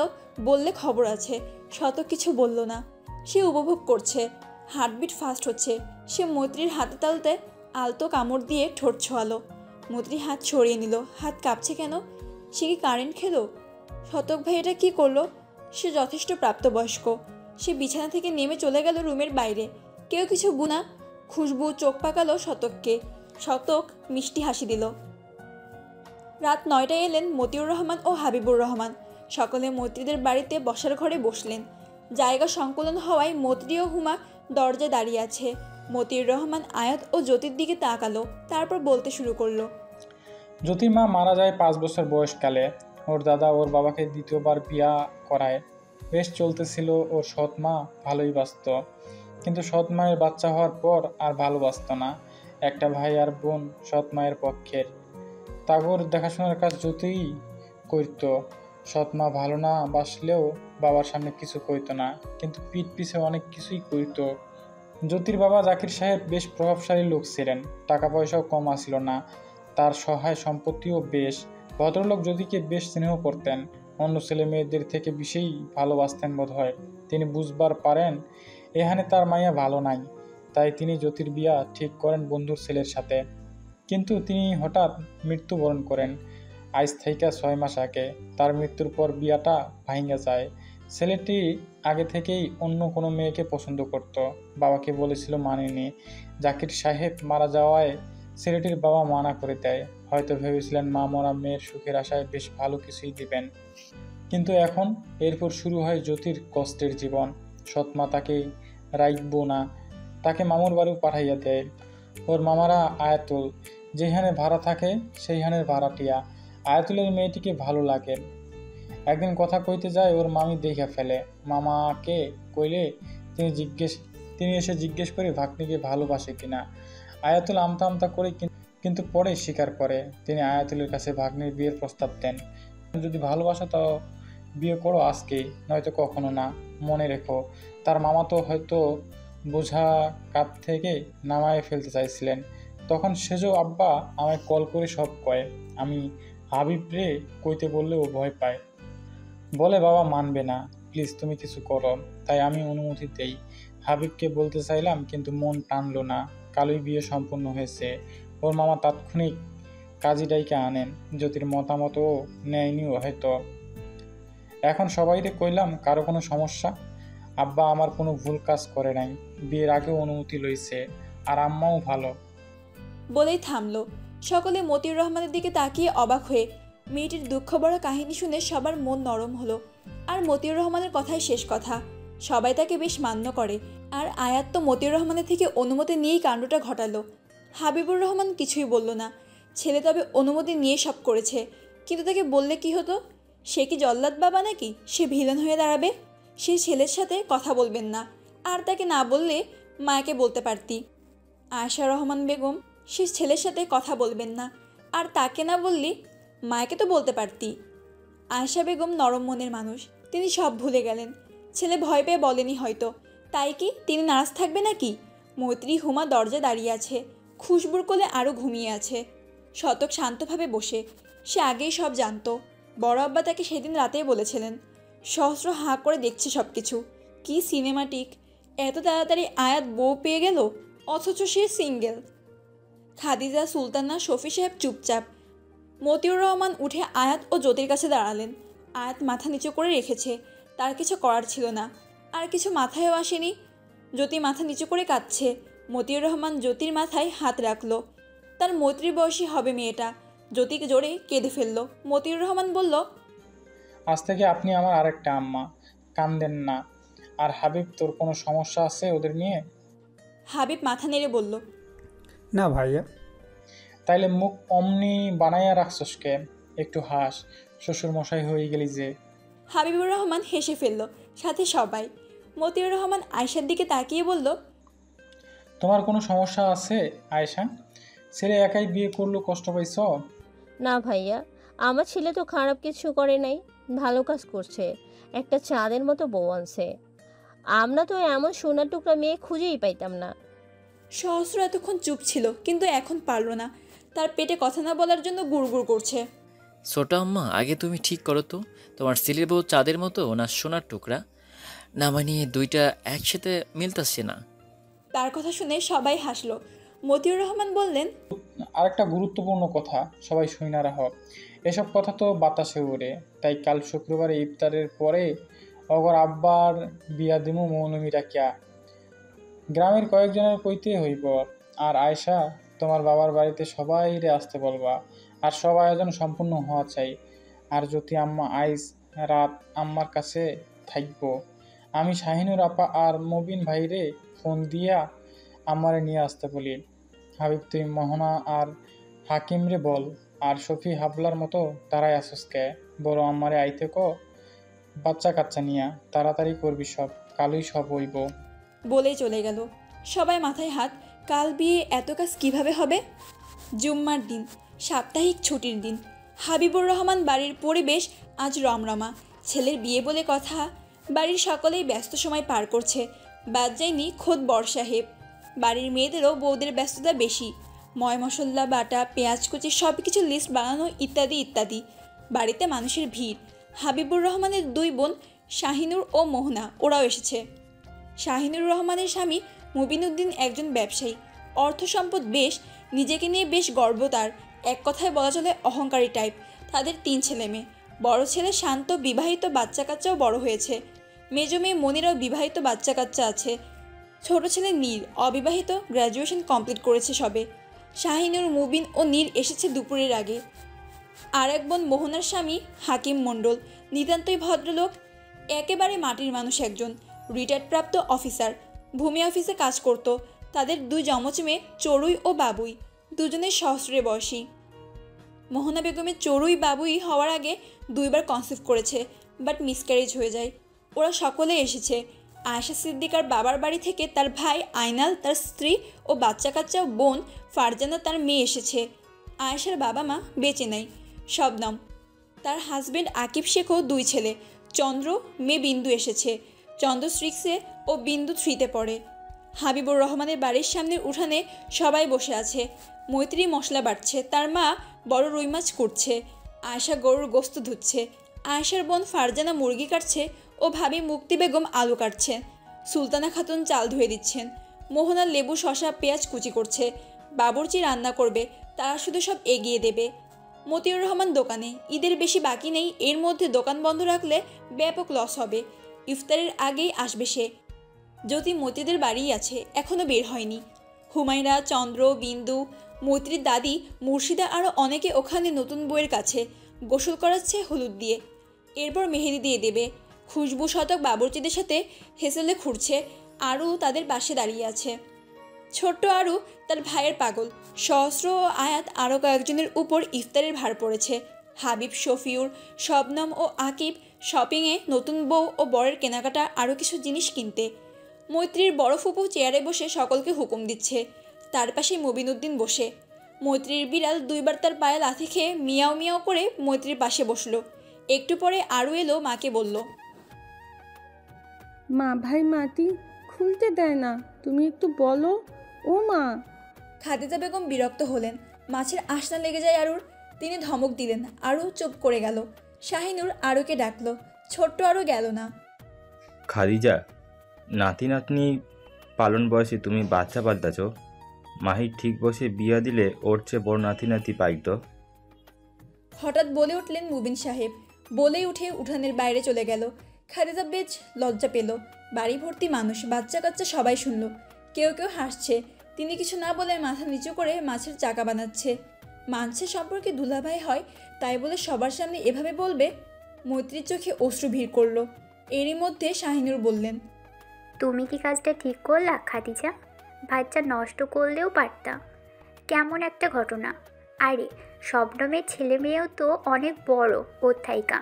বললে খবর আছে। শতক কিছু বলল না। সে উপভোগ করছে, হার্টবিট ফাস্ট হচ্ছে। সে মৈত্রীর হাতে তালতে আলতো কামড় দিয়ে ঠোঁট ছোঁয়ালো। মৈত্রী হাত সরিয়ে নিল। হাত কাঁপছে কেন? সে কি কারেন্ট খেলো? শতক ভাই এটা কী করলো? সে যথেষ্ট প্রাপ্তবয়স্ক। সে বিছানা থেকে নেমে চলে গেল রুমের বাইরে। কেউ কিছু বুনা। খুশবু চোখ পাকালো শতককে। শতক মিষ্টি হাসি দিল। রাত 9টায় এলেন মতিউর রহমান ও হাবিবুর রহমান। সকলে মৈত্রীদের বাড়িতে বসার ঘরে বসলেন। জায়গা সংকুলন হওয়ায় মৈত্রী ও হুমা দরজায় দাঁড়িয়ে আছে। মতিউর রহমান আয়াত ও জ্যোতির দিকে তাকালো, তারপর বলতে শুরু করলো, জ্যোতির মা মারা যায় 5 বছর বয়সকালে। ওর দাদা ওর বাবাকে দ্বিতীয়বার বিয়া করায়। বেশ চলতেছিল, ওর সৎ মা ভালোই বাঁচত। কিন্তু সৎ মায়ের বাচ্চা হওয়ার পর আর ভালো বাঁচত না। একটা ভাই আর বোন সৎ মায়ের পক্ষের। তাগর দেখাশোনার কাজ যতই করত, সৎ মা ভালো না বাসলেও বাবার সামনে কিছু কইতো না, কিন্তু পিঠ পিছে অনেক কিছুই কইতো। জ্যোতির বাবা জাকির সাহেব বেশ প্রভাবশালী লোক ছিলেন, টাকা পয়সাও কম আসিল না, তার সহায় সম্পত্তিও বেশ। ভদ্রলোক জ্যোতিকে বেশ স্নেহ করতেন, অন্য ছেলে মেয়েদের থেকে বেশিই ভালোবাসতেন বোধ হয়। তিনি বুঝবার পারেন এখানে তার মাইয়া ভালো নাই, তাই তিনি জ্যোতির বিয়া ঠিক করেন বন্ধুর ছেলের সাথে। কিন্তু তিনি হঠাৎ মৃত্যুবরণ করেন আজ থেকে 6 মাস আগে। তার মৃত্যুর পর বিয়াটা ভাঙা যায়। ছেলেটি আগে থেকেই অন্য কোনো মেয়েকে পছন্দ করত, বাবাকে বলেছিল, মানেনি। জাকির সাহেব মারা যাওয়ায় ছেলেটির বাবা মানা করে দেয়। হয়তো ভেবেছিলেন মা মরা মেয়ের সুখের আশায় বেশ ভালো কিছুই দিবেন। কিন্তু এখন এরপর শুরু হয় জ্যোতির কষ্টের জীবন। সৎমা তাকে রাখব না, তাকে মামুর বাড়িও পাঠাইয়া দেয়। ওর মামারা আয়াতুল যেখানে ভাড়া থাকে সেইখানের ভাড়াটিয়া। আয়াতুলের মেয়েটিকে ভালো লাগে। একদিন কথা কইতে যায়, ওর মামি দেখে ফেলে। মামাকে কইলে তিনি এসে জিজ্ঞেস করে ভাগ্নিকে ভালোবাসে কিনা। আয়াতুল আমতা আমতা করে, কিন্তু পরে স্বীকার করে। তিনি আয়াতুলের কাছে ভাগ্নির বিয়ের প্রস্তাব দেন। যদি ভালোবাসো তো বিয়ে করো আজকে, নয়তো কখনো না। মনে রেখো। তার মামা তো হয়তো বোঝা কাপ থেকে নামায় ফেলতে চাইছিলেন। তখন সেজো আব্বা আমায় কল করে সব কয়। আমি হাবিব রে কইতে বললে ও ভয় পায়, বলে বাবা মানবে না, প্লিজ তুমি কিছু করো। তাই আমি অনুমতি দেই। হাবিবকে বলতে চাইলাম, কিন্তু মন টানলো না। কালই বিয়ে সম্পূর্ণ হয়েছে। ওর মামা তাৎক্ষণিক কাজী ডাইকা আনেন। জ্যোতির মতামতও নেয়নিও হয়তো। এখন সবাইরে কইলাম, কারো কোনো সমস্যা? আব্বা আমার কোনো ভুল কাজ করে নাই, বিয়ের আগেও অনুমতি লইছে, আর আম্মাও ভালো। বলেই থামলো। সকলে মতিউর রহমানের দিকে তাকিয়ে অবাক হয়ে। মেয়েটির দুঃখ বড় কাহিনী শুনে সবার মন নরম হলো। আর মতিউর রহমানের কথাই শেষ কথা। সবাই তাকে বেশ মান্য করে। আর আয়াত তো মতিউর রহমানের থেকে অনুমতি নিয়েই কাণ্ডটা ঘটালো। হাবিবুর রহমান কিছুই বলল না। ছেলে তবে অনুমতি নিয়ে সব করেছে, কিন্তু তাকে বললে কি হতো? সে কি জল্লাদ বাবা নাকি? সে ভিলেন হয়ে দাঁড়াবে। সে ছেলের সাথে কথা বলবেন না, আর তাকে না বললে মায়াকে বলতে পারতি। আয়েশা রহমান বেগম, সে ছেলের সাথে কথা বলবেন না, আর তাকে না বললি মায়াকে তো বলতে পারতি। আয়েশা বেগম নরম মনের মানুষ, তিনি সব ভুলে গেলেন। ছেলে ভয় পেয়ে বলেনি হয়তো, তাই কি তিনি নারাজ থাকবে নাকি? মৈত্রী হুমা দরজা দাঁড়িয়ে আছে, খুশবুর কোলে আরও ঘুমিয়ে আছে। শতক শান্তভাবে বসে। সে আগেই সব জানতো। বড় আব্বা তাকে সেদিন রাতেই বলেছিলেন। সহস্র হাঁ করে দেখছে সব কিছু। কি সিনেমাটিক! এত তাড়াতাড়ি আয়াত বউ পেয়ে গেল, অথচ সে সিঙ্গেল। খাদিজা, সুলতানা, শফি সাহেব চুপচাপ। মতিউর রহমান উঠে আয়াত ও জ্যোতির কাছে দাঁড়ালেন। আয়াত মাথা নিচু করে রেখেছে, তার কিছু করার ছিল না। আর কিছু মাথায়ও আসেনি। জ্যোতি মাথা নিচু করে কাঁদছে। মতিউর রহমান জ্যোতির মাথায় হাত রাখলো। তার মৈত্রী বয়সী হবে মেয়েটা। জ্যোতিকে জোরে কেঁদে ফেললো। মতিউর রহমান বলল, আজ থেকে আপনি আমার আরেকটা আম্মা, কান্দেন না। আর হাবিব, তোর কোনো সমস্যা আছে ওদের নিয়ে? হাবিব মাথা নেড়ে বলল, না ভাইয়া। তাইলে মুখ অমনি বানাইয়া রাখছস কে? একটু হাস, শ্বশুর মশাই হয়ে গেলি যে। হাবিবুর রহমান হেসে ফেলল, সাথে সবাই। মতিউর রহমান আয়েশার দিকে তাকিয়ে বলল, তোমার কোনো সমস্যা আছে আয়েশা? ছেলে একাই বিয়ে করলো, কষ্ট পাইছ? না ভাইয়া, আমার ছেলে তো খারাপ কিছু করে নাই, ভালো কাজ করছে। একটা চাঁদের মতো বউ আনছে। আমরা তো এমন সোনার টুকরা মেয়ে খুঁজেই পাইতাম না। সহস্র এতক্ষণ চুপ ছিল, কিন্তু এখন পারল না। তার পেটে কথা না বলার জন্য গুড়গুড় করছে। ছোট আম্মা, আগে তুমি ঠিক করো তো, তোমার ছেলের বউ চাঁদের মতো না সোনার টুকরা? না মানে দুইটা একসাথে মিলতাছে না। তার কথা শুনে সবাই হাসলো। মতিউর রহমান বললেন, আরেকটা গুরুত্বপূর্ণ কথা, সবাই শুইনা রাখ। এসব কথা তো বাতাসে উড়ে। তাই কাল শুক্রবারে ইফতারের পরে অগর আব্বার বিয়া দিমু মৌনমি রাখিয়া। গ্রামের কয়েকজনের কইতে হইব। আর আয়শা, তোমার বাবার বাড়িতে সবাইরে আসতে বলবা। আর সব আয়োজন সম্পূর্ণ হওয়া চাই। আর যদি আম্মা আইস রাত আম্মার কাছে থাকবো, আমি শাহিনুর আপা আর মবিন ভাইরে ফোন দিয়া আমারে নিয়ে আসতে বলি। হাবিব, তুই মোহনা আর হাকিমরে বল। আর শফি হাবলার মতো তারাই আসস কে? বড় আমারে আইতে ক। বাচ্চা কাচ্চা নিয়া তাড়াতাড়ি করবি সব, কালই সব হইব। বলেই চলে গেল। সবাই মাথায় হাত, কাল বিয়ে, এত কাজ কিভাবে হবে? জুম্মার দিন, সাপ্তাহিক ছুটির দিন। হাবিবুর রহমান বাড়ির পরিবেশ আজ রমরমা। ছেলের বিয়ে বলে কথা। বাড়ির সকলেই ব্যস্ত সময় পার করছে, বাদ যায়নি খোদ বড় সাহেব। বাড়ির মেয়েদেরও বউদের ব্যস্ততা বেশি। ময় মশলা বাটা, পেঁয়াজ কুচি, সব কিছু লিস্ট বানানো, ইত্যাদি ইত্যাদি। বাড়িতে মানুষের ভিড়। হাবিবুর রহমানের দুই বোন শাহিনুর ও মোহনা, ওরাও এসেছে। শাহিনুর রহমানের স্বামী মুবিনুদ্দিন একজন ব্যবসায়ী, অর্থ সম্পদ বেশ, নিজেকে নিয়ে বেশ গর্ব তার। এক কথায় বলা চলে অহংকারী টাইপ। তাদের 3 ছেলে মেয়ে। বড় ছেলে শান্ত, বিবাহিত, বাচ্চা কাচ্চাও বড় হয়েছে। মেজ মেয়ে মনিরাও বিবাহিত, বাচ্চা কাচ্চা আছে। ছোট ছেলে নীর অবিবাহিত, গ্র্যাজুয়েশন কমপ্লিট করেছে সবে। শাহিনুর, মুবিন ও নীর এসেছে দুপুরের আগে। আর এক বোন মোহনার স্বামী হাকিম মণ্ডল, নিতান্তই ভদ্রলোক, একেবারে মাটির মানুষ একজন, রিটায়ার্ড প্রাপ্ত অফিসার, ভূমি অফিসে কাজ করত। তাদের 2 যমজ মেয়ে চড়ুই ও বাবুই, দুজনের সহস্রে বয়সী। মোহনা বেগমের চড়ুই বাবুই হওয়ার আগে 2বার কনসিভ করেছে, বাট মিসক্যারেজ হয়ে যায়। ওরা সকলে এসেছে। আয়েশা সিদ্দিকার বাবার বাড়ি থেকে তার ভাই আইনাল, তার স্ত্রী ও বাচ্চা কাচ্চা বোন ফারজানা, তার মেয়ে এসেছে। আয়েশার বাবা মা বেঁচে নাই। শবনম, তার হাজবেন্ড আকিব শেখও 2 ছেলে, চন্দ্র, মেয়ে বিন্দু এসেছে। চন্দ্র 6-এ ও বিন্দু 3-তে পড়ে। হাবিবুর রহমানের বাড়ির সামনের উঠানে সবাই বসে আছে। মৈত্রী মশলা বাটছে, তার মা বড় রুই মাছ করছে। আয়েশা গরুর গোস্ত ধুচ্ছে। আয়েশার বোন ফারজানা মুরগি কাটছে ও ভাবি মুক্তি বেগম আলু কাটছেন। সুলতানা খাতুন চাল ধুয়ে দিচ্ছেন। মোহনা লেবু, শশা, পেঁয়াজ কুচি করছে। বাবুর্চি রান্না করবে, তারা শুধু সব এগিয়ে দেবে। মতিউর রহমান দোকানে। ঈদের বেশি বাকি নেই, এর মধ্যে দোকান বন্ধ রাখলে ব্যাপক লস হবে। ইফতারের আগেই আসবে সে। জ্যোতি মতিদের বাড়িই আছে, এখনও বের হয়নি। হুমায়রা, চন্দ্র, বিন্দু, মৈত্রীর দাদি, মুর্শিদা আরও অনেকে ওখানে নতুন বউয়ের কাছে গোসল করাচ্ছে হলুদ দিয়ে। এরপর মেহেদি দিয়ে দেবে। খুশবু শতক বাবুর্চিদের সাথে হেসেলে খুঁড়ছে। আরও তাদের পাশে দাঁড়িয়ে আছে। ছোট্ট আরু তার ভাইয়ের পাগল। সহস্র ও আয়াত আরও কয়েকজনের উপর ইফতারের ভার পড়েছে। হাবিব, শফিউর, শবনম ও আকিব শপিংয়ে, নতুন বউ ও বরের কেনাকাটা, আরও কিছু জিনিস কিনতে। মৈত্রীর বড় ফুপু চেয়ারে বসে সকলকে হুকুম দিচ্ছে। তার পাশে মুবিনুদ্দিন বসে। মৈত্রীর বিড়াল 2বার তার পায়ে লাথি খেয়ে মিয়াও মিয়াও করে মৈত্রীর পাশে বসলো। একটু পরে আরও এলো, মাকে বলল, মা, ভাই মাটি খুলতে দেয় না, তুমি একটু বলো। ও মা। খাদিজা বেগম বিরক্ত হলেন। মাছের আশনা লেগে যায় আরুর। তিনি ধমক দিলেন, আরু চুপ করে গেল। শাহিনুর আরুকে ডাকলো। ছোট্ট আরু গেল না। খাদিজা, নাতি নাতনি পালন বয়সে তুমি বাচ্চা পাল্টাছ। মাহির ঠিক বসে বিয়া দিলে ওর চেয়ে বড় নাতি নাতি পাইতো। হঠাৎ বলে উঠলেন মুবিন সাহেব। বলেই উঠে উঠানের বাইরে চলে গেল। খাদিজা বেশ লজ্জা পেল। বাড়ি ভর্তি মানুষ, বাচ্চা কাচ্চা, সবাই শুনল। কেউ কেউ হাসছে। তিনি কিছু না বলে মাথা নিচু করে মাছের চাকা বানাচ্ছে। মাছের সম্পর্কে দুলাভাই হয়, তাই বলে সবার সামনে এভাবে বলবে? মৈত্রীর চোখে অশ্রু ভিড় করলো। এরই মধ্যে শাহিনুর বললেন, তুমি কি কাজটা ঠিক করলা খাদিজা? বাচ্চা নষ্ট করলেও পারতা। কেমন একটা ঘটনা। আরে শবনমের ছেলে মেয়েও তো অনেক বড় অধ্যায়িকা।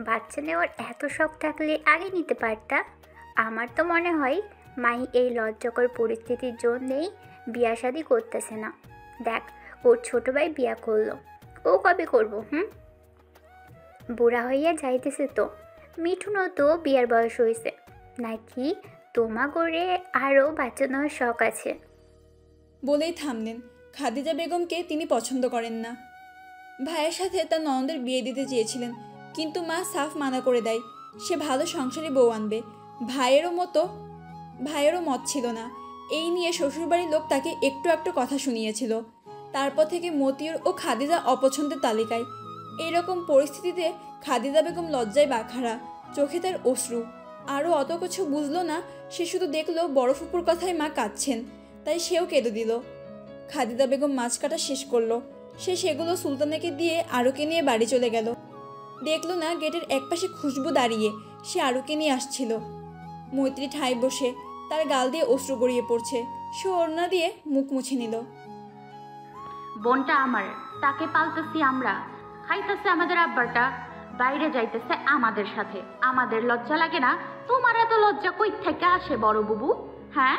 বাচ্চা নেওয়ার এত শখ থাকলে আগে নিতে পারতা। আমার তো মনে হয় মাই এই লজ্জাকর পরিস্থিতির জন্যেই বিয়া শাদি করতেছে না। দেখ, ওর ছোটো ভাই বিয়া করলো, ও কবে করবো? বুড়া হইয়া যাইতেছে তো। মিঠুনও তো বিয়ার বয়স হয়েছে নাকি? তোমা করে আরও বাচ্চা নেওয়ার শখ আছে। বলেই থামলেন। খাদিজা বেগমকে তিনি পছন্দ করেন না। ভাইয়ের সাথে তার ননদের বিয়ে দিতে চেয়েছিলেন, কিন্তু মা সাফ মানা করে দেয়। সে ভালো সংসারী বউ আনবে। ভাইয়েরও মত ছিল না। এই নিয়ে শ্বশুরবাড়ির লোক তাকে একটু একটু কথা শুনিয়েছিল। তারপর থেকে মতিউর ও খাদিজা অপছন্দের তালিকায়। এইরকম পরিস্থিতিতে খাদিজা বেগম লজ্জায় বাখারা, চোখে তার অশ্রু। আরও অত কিছু বুঝলো না। সে শুধু দেখলো বড় ফুপুর কথায় মা কাঁদছেন, তাই সেও কেঁদে দিল। খাদিজা বেগম মাছ কাটা শেষ করলো। সে সেগুলো সুলতানাকে দিয়ে আরুকে নিয়ে বাড়ি চলে গেল। দেখলো না গেটের একপাশে খুশবু দাঁড়িয়ে, সে আরুকে নিয়ে আসছিল। মৈত্রী ঠায় বসে, তার গাল দিয়ে অশ্রু গড়িয়ে পড়ছে। সে ওড়না দিয়ে মুখ মুছে নিল। বোনটা আমার, তাকে পালতেছি আমরা, খাইতেছে আমাদের আব্বারটা। বাইরে যাইতেছে আমাদের সাথে। আমাদের লজ্জা লাগে না? তোমার এত লজ্জা কই থেকে আসে বড় বুবু? হ্যাঁ,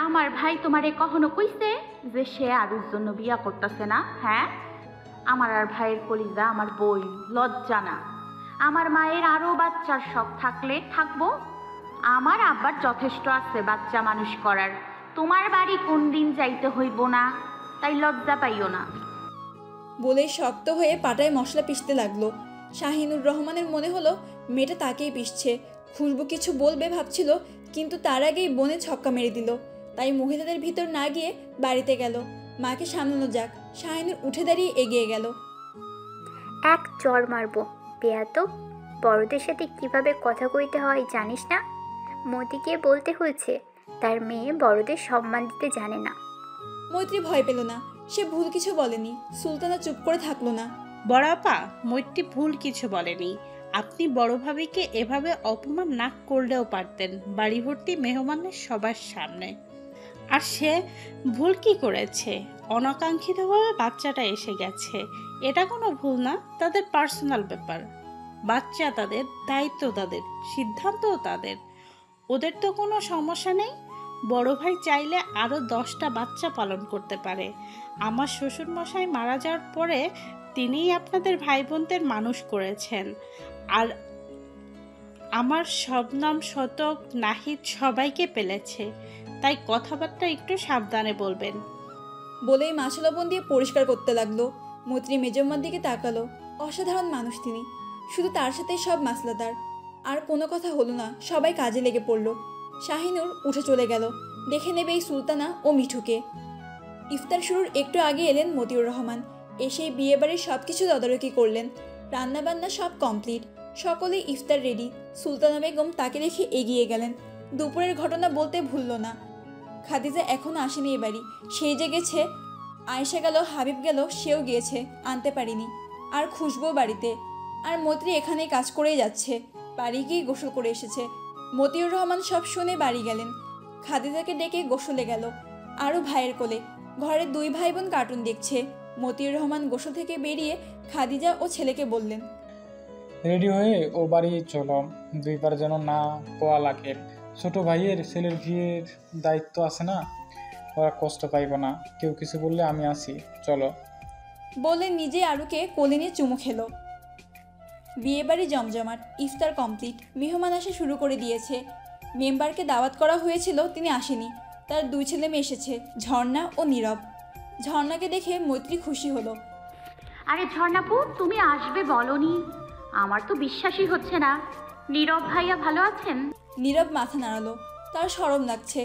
আমার ভাই তোমারে কখনো কইছে যে সে আরুর জন্য বিয়া করতেছে না? হ্যাঁ, আমার আর ভাইয়ের কলিজা আমার বই, লজ্জা না? আমার মায়ের আরও বাচ্চার শখ থাকলে থাকবো, আমার আব্বার যথেষ্ট আছে বাচ্চা মানুষ করার। তোমার বাড়ি কোন দিন যাইতে হইব না, তাই লজ্জা পাইও না। বলে শক্ত হয়ে পাটায় মশলা পিষতে লাগলো। শাহিনুর রহমানের মনে হলো মেয়েটা তাকেই পিষছে। খুশবু কিছু বলবে ভাবছিল, কিন্তু তার আগেই বনে ছক্কা মেরে দিল। তাই মহিলাদের ভিতর না গিয়ে বাড়িতে গেল। মাকে সামলানো যাক। শাহিনুর উঠে দাঁড়িয়ে এগিয়ে গেল। এক চর মারবো বেয়াদব, বড়দের সাথে কিভাবে কথা কইতে হয় জানিস না? মতিকে বলতে হয়েছে তার মেয়ে বড়দের সম্মান দিতে জানে না। মৈত্রী ভয় পেল না, সে ভুল কিছু বলেনি। সুলতানা চুপ করে থাকলো না। বড় আপা, মৈত্রী ভুল কিছু বলেনি। আপনি বড় ভাবিকে এভাবে অপমান না করলেও পারতেন বাড়ি ভর্তি মেহমানের সবার সামনে। আর সে ভুল কি করেছে? অনাকাঙ্ক্ষিতভাবে বাচ্চাটা এসে গেছে, এটা কোনো ভুল না, তাদের পার্সোনাল ব্যাপার। বাচ্চা তাদের, দায়িত্ব তাদের, সিদ্ধান্তও তাদের। ওদের তো কোনো সমস্যা নেই। বড় ভাই চাইলে আরও 10টা বাচ্চা পালন করতে পারে। আমার শ্বশুরমশাই মারা যাওয়ার পরে তিনিই আপনাদের ভাই বোনদের মানুষ করেছেন। আর আমার শবনম, শতক, নাহিদ সবাইকে পেলেছে। তাই কথাবার্তা একটু সাবধানে বলবেন। বলেই মাছ লবণ দিয়ে পরিষ্কার করতে লাগলো। মৈত্রী মেজম্মার দিকে তাকালো। অসাধারণ মানুষ তিনি, শুধু তার সাথেই সব মাসলাদার। আর কোনো কথা হলো না, সবাই কাজে লেগে পড়ল। শাহিনুর উঠে চলে গেল, দেখে নেবে এই সুলতানা ও মিঠুকে। ইফতার শুরুর একটু আগে এলেন মতিউর রহমান। এসেই বিয়েবাড়ির সব কিছু তদারকি করলেন। রান্নাবান্না সব কমপ্লিট, সকলেই ইফতার রেডি। সুলতানা বেগম তাকে দেখে এগিয়ে গেলেন। দুপুরের ঘটনা বলতে ভুলল না। খাদিজা এখনও আসেনি এ বাড়ি, সেই যে গেছে। আয়েশা গেল, হাবিব গেল, সেও গিয়েছে, আনতে পারিনি। আর খুশবু বাড়িতে। আর মৈত্রী এখানেই কাজ করেই যাচ্ছে, বাড়ি গিয়ে গোসল করে এসেছে। মতিউর রহমান সব শুনে বাড়ি গেলেন। খাদিজাকে ডেকে গোসলে গেল, আরও ভাইয়ের কোলে। ঘরে 2 ভাই বোন কার্টুন দেখছে। মতিউর রহমান গোসল থেকে বেরিয়ে খাদিজা ও ছেলেকে বললেন, রেডি হয়ে ও বাড়ি চলো, 2বার যেন না কোয়া লাগে। ছোট ভাইয়ের ছেলের বিয়ের দায়িত্ব আছে না, ওরা কষ্ট পাইব না। কেউ কিছু বললে আমি আছি, চলো। বলে নিজে আরুকে কোলে নিয়ে চুমু খেলো। বিয়েবাড়ি জমজমাট, ইফতার কমপ্লিট, মেহমান আসা শুরু করে দিয়েছে। মেম্বারকে দাওয়াত করা হয়েছিল, তিনি আসেনি। তার 2 ছেলে মেয়ে এসেছে, ঝর্ণা ও নীরব। ঝর্ণাকে দেখে মৈত্রী খুশি হলো। আরে ঝর্ণাপু, তুমি আসবে বলনি? আমার তো বিশ্বাসই হচ্ছে না। নীরব ভাইয়া ভালো আছেন? নীরব মাথা নাড়ালো, তার শরম লাগছে।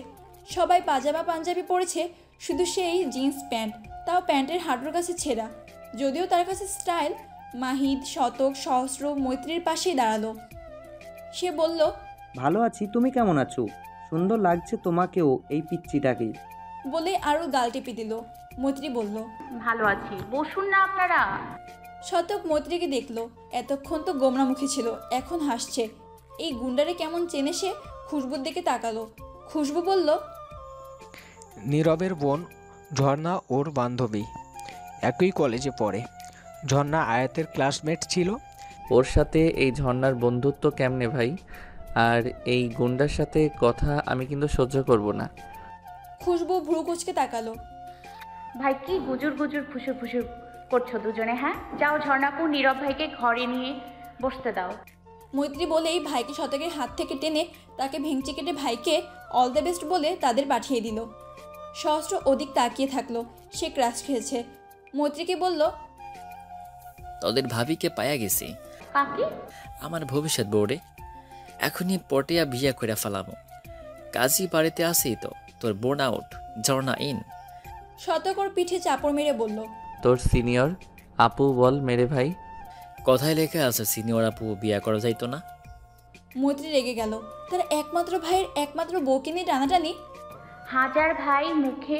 সবাই পাজামা পাঞ্জাবি পরেছে, শুধু সেই জিন্স প্যান্ট, তাও প্যান্টের হাঁটুর কাছে ছেঁড়া। যদিও তার কাছে স্টাইল। মাহিদ, শতক, সহস্র মৈত্রীর পাশেই দাঁড়ালো। সে বলল, ভালো আছি, তুমি কেমন আছো? সুন্দর লাগছে তোমাকেও এই পিচ্চিটাকে। বলে আরও গাল টেপে দিল। মৈত্রী বলল, ভালো আছি, বসুন না আপনারা। শতক মৈত্রীকে দেখলো। এতক্ষণ তো গোমরা মুখে ছিল, এখন হাসছে। এই গুন্ডারে কেমন চেনে সে? খুশবুর দিকে তাকালো। খুশবু বলল, নীরবের বোন ঝর্ণা ওর বান্ধবী, একই কলেজে পড়ে। ঝর্ণা আয়াতের ক্লাসমেট ছিল। ওর সাথে এই ঝর্ণার বন্ধুত্ব কেমনে ভাই? আর এই গুন্ডার সাথে কথা আমি কিন্তু সহ্য করব না। খুশবু ভ্রু কুচকে তাকালো। ভাই কি গুজুর গুজুর ফুসুর ফুসুর করছো দুজনে? হ্যাঁ, যাও ঝর্ণাপু, নীরব ভাইকে ঘরে নিয়ে বসতে দাও। মৈত্রী বলেই ভাইকে শতকের হাত থেকে টেনে তাকে ভেঙচি কেটে ভাইকে অল দ্য বেস্ট বলে তাদের পাঠিয়ে দিল। সহস্র ওদিক তাকিয়ে থাকলো, সে ক্রাশ খেয়েছে। মৈত্রীকে বলল, তোদের ভাবিকে পায়া গেছি। কাকে? আমার ভবিষ্যৎ বোর্ডে এখনই পটিয়া বিয়া করে ফেলামো। কাজী বাড়িতে আসি তো, তোর বোন আউট, ঝর্ণা ইন। শতক ওর পিঠে চাপড় মেরে বলল, তোর সিনিয়র আপু বল মেরে ভাই। কথায় লেখা আছে সিনিয়র আপু বিয়া করা যাইতো না। মৈত্রী রেগে গেল। তার একমাত্র ভাইয়ের একমাত্র বউকে নিয়ে টানাটানি। হাজার ভাই মুখে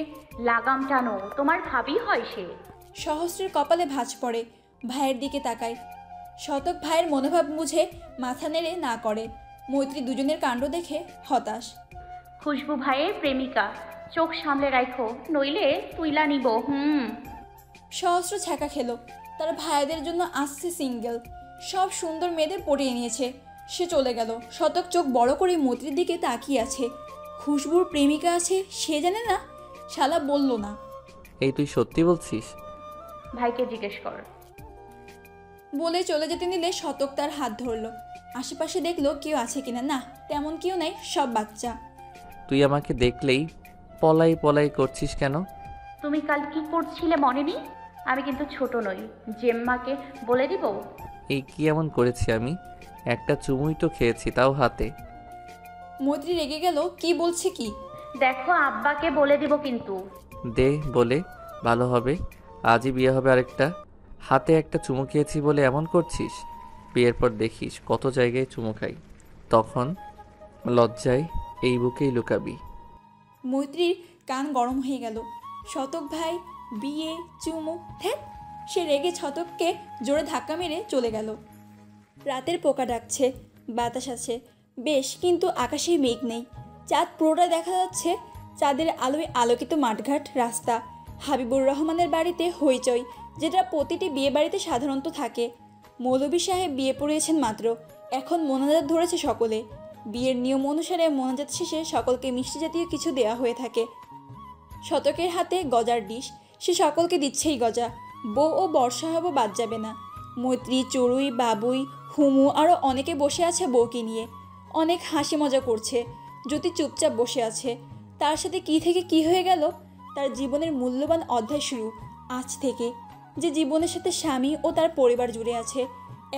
লাগাম টানো, তোমার ভাবি হয় সে। সহস্রের কপালে ভাঁজ পড়ে, ভাইয়ের দিকে তাকায়। শতক ভাইয়ের মনোভাব বুঝে মাথা নেড়ে না করে। মৈত্রী দুজনের কাণ্ড দেখে হতাশ। খুশবু ভাইয়ের প্রেমিকা, চোখ সামলে রাখো, নইলে তুইলা নিব। সহস্র ছ্যাঁকা খেলো। তার ভাইদের জন্য আসছে সিঙ্গেল। সব সুন্দর মেয়েদের পটিয়ে নিয়েছে। সে চলে গেল। শতক চোখ বড় করে মৈত্রীর দিকে তাকিয়ে আছে। খুশবুর প্রেমিকা আছে সে জানে না? শালা বলল না। এই তুই সত্যি বলছিস? ভাইকে জিজ্ঞেস কর। বলে চলে যেতে নিলে শতক তার হাত ধরল। আশেপাশে দেখলো কেউ আছে কিনা, না তেমন কেউ নাই, সব বাচ্চা। তুই আমাকে দেখলেই পলাই পলাই করছিস কেন? তুমি কাল কি করছিলে মনে নেই? আমি কিন্তু ছোট নই, জেম্মাকে বলে দিব। এই কি এমন করেছি আমি? একটা চুমুই তো খেয়েছি, তাও হাতে। মৈত্রী রেগে গেল। কি বলছে কি? দেখো আব্বাকে বলে দিব কিন্তু। দে বলে, ভালো হবে। আজই বিয়ে হবে আরেকটা। হাতে একটা চুমু খেয়েছি বলে এমন করছিস? বিয়ের পর দেখিস কত জায়গায় চুমু খাই, তখন লজ্জায় এই বুকেই লুকাবি। মৈত্রীর কান গরম হয়ে গেল। শতক ভাই বিয়ে চুমু, ধ্যাত। সে রেগে শতককে জোরে ধাক্কা মেরে চলে গেল। রাতের পোকা ডাকছে, বাতাস আছে বেশ, কিন্তু আকাশে মেঘ নেই। চাঁদ পুরোটা দেখা যাচ্ছে। চাঁদের আলোয় আলোকিত মাঠঘাট, রাস্তা। হাবিবুর রহমানের বাড়িতে হইচই, যেটা প্রতিটি বিয়ে বাড়িতে সাধারণত থাকে। মৌলভী সাহেব বিয়ে পড়িয়েছেন মাত্র, এখন মোনাজাত ধরেছে সকলে। বিয়ের নিয়ম অনুসারে মোনাজাত শেষে সকলকে মিষ্টি জাতীয় কিছু দেওয়া হয়ে থাকে। শতকের হাতে গজার ডিশ, সে সকলকে দিচ্ছেই গজা। বউ ও বর্ষাহাবও বাদ যাবে না। মৈত্রী, চড়ুই, বাবুই, হুমু আরও অনেকে বসে আছে বউকে নিয়ে। অনেক হাসি মজা করছে। জ্যোতি চুপচাপ বসে আছে। তার সাথে কি থেকে কি হয়ে গেল? তার জীবনের মূল্যবান অধ্যায় শুরু আজ থেকে। যে জীবনের সাথে স্বামী ও তার পরিবার জুড়ে আছে।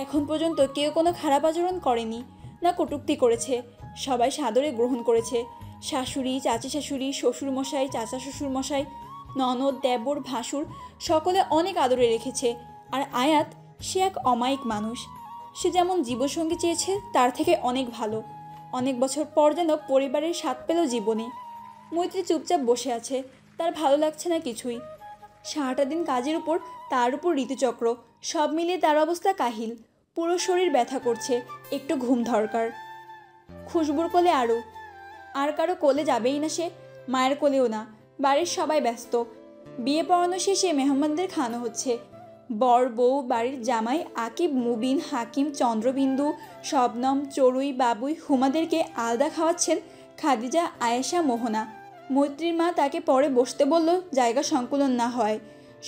এখন পর্যন্ত কেউ কোনো খারাপ আচরণ করেনি, না কটূক্তি করেছে। সবাই সাদরে গ্রহণ করেছে। শাশুড়ি, চাচি শাশুড়ি, শ্বশুরমশাই, চাচা শ্বশুরমশাই, ননদ, দেবর, ভাসুর সকলে অনেক আদরে রেখেছে। আর আয়াত, সে এক অমায়িক মানুষ। সে যেমন জীবনসঙ্গী চেয়েছে তার থেকে অনেক ভালো। অনেক বছর পর যেন পরিবারের স্বাদ পেল জীবনে। মৈত্রী চুপচাপ বসে আছে। তার ভালো লাগছে না কিছুই। সারাটা দিন কাজের উপর, তার উপর ঋতুচক্র, সব মিলিয়ে তার অবস্থা কাহিল। পুরো শরীর ব্যথা করছে, একটু ঘুম দরকার। খুশবুর কোলে আরও, আর কারো কোলে যাবেই না সে, মায়ের কোলেও না। বাড়ির সবাই ব্যস্ত। বিয়ে পড়ানো শেষে মেহমানদের খাওয়ানো হচ্ছে। বর, বউ, বাড়ির জামাই, আকিব, মুবিন, হাকিম, চন্দ্রবিন্দু, শবনম, চড়ুই, বাবুই, হুমাদেরকে আলাদা খাওয়াচ্ছেন খাদিজা, আয়েশা, মোহনা। মৈত্রীর মা তাকে পরে বসতে বলল, জায়গা সংকুলন না হয়।